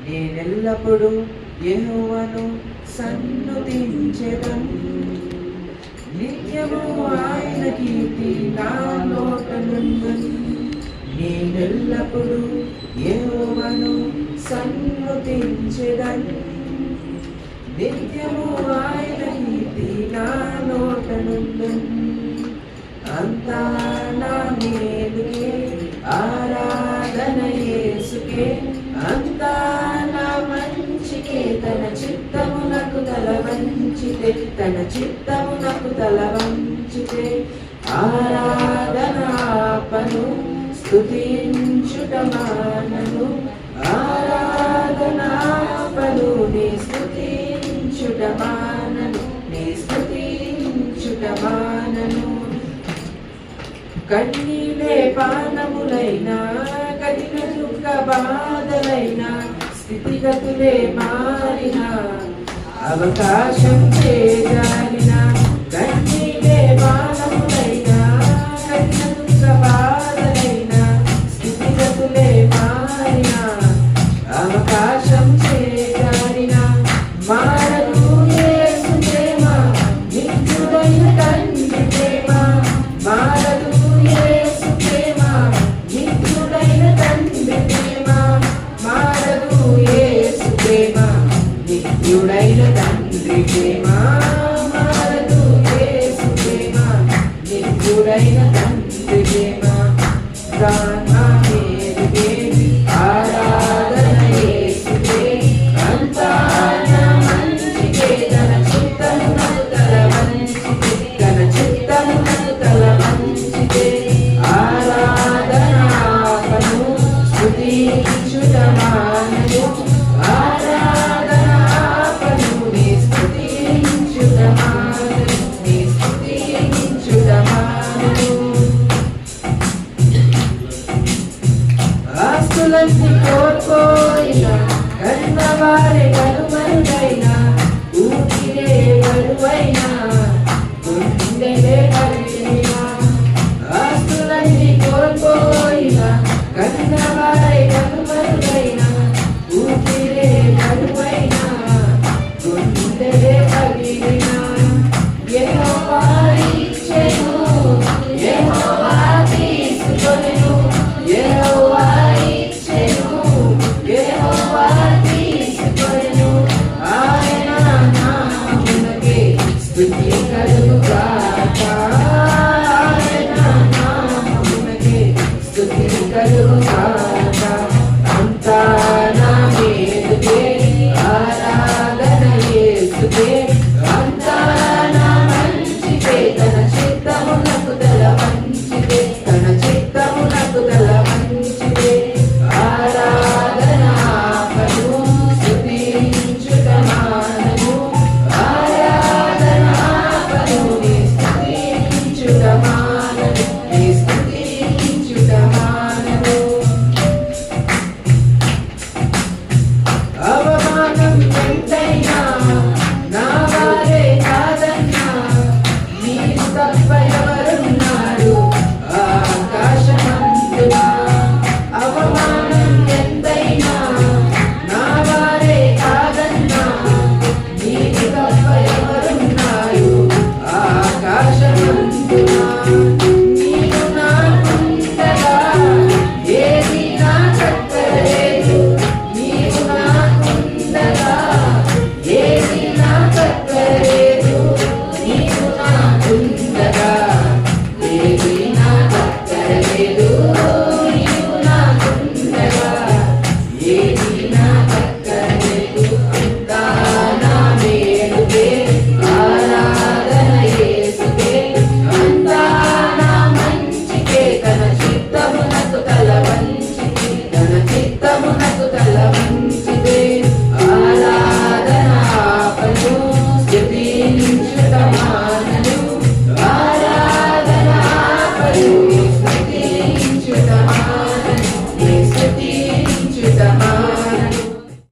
నేనెల్లప్పుడు యెహోవాను సన్నుతించెదను, నిత్యము ఆయన కీర్తి నా నోట నుండును. నేనెల్లప్పుడు యెహోవాను సన్నుతించెదను, నిత్యము ఆయన కీర్తి నా నోట నుండును. అంతా నా మేలుకే, ఆరాధన యేసుకే, అంతా నా మంచికే. తన చిత్తమునకు తల వంచితే, తన చిత్తమునకు తల వంచితే, ఆరాధనాపను స్తుతించుట మానను, ఆరాధనాపను నీ స్తుతించుట మానను, నీ స్తుతించుట మానను. కన్నీలే పానములైనా, కఠిన దుఃఖ బాధలైనా, స్థితిగతులే మారినా, అవకాశం చేజారినా. కన్నీలే పానములైనా, కఠిన దుఃఖ బాధలైనా, స్థితిగతులే మారినా, అవకాశం చేజారినా. మారదు యేసు ప్రేమ, నిత్యుడైన తండ్రి ప్రేమ. మారదు యేసు ప్రేమ, నిత్యుడైన తండ్రి ప్రేమ. మారదు యేసు ప్రేమ, నిత్యుడైన తండ్రి ప్రేమ. మారదు యేసు ప్రేమ, నిత్యుడైన తండ్రి ప్రేమ. ప్రాణా మేలుకే, ఆరాధన యేసుకే, అంతా నా మంచికే. తన చిత్తమునకు తల వంచితే, తన చిత్తమునకు తల వంచితే, ఆరాధనాపను స్తుతించుట మానను, ఆరాధనాపను నీ స్తుతించుట మానను, నీ స్తుతించుట మానను. ఆస్తులన్నీ కోల్పోయినా, కన్నవారే కనుమరుగైనా, ఊపిరే కరువైనా, గుండెలే కలిగినా. ఆస్తులన్నీ కోల్పోయినా, కన్నవారే కనుమరుగైనా, ఊపిరే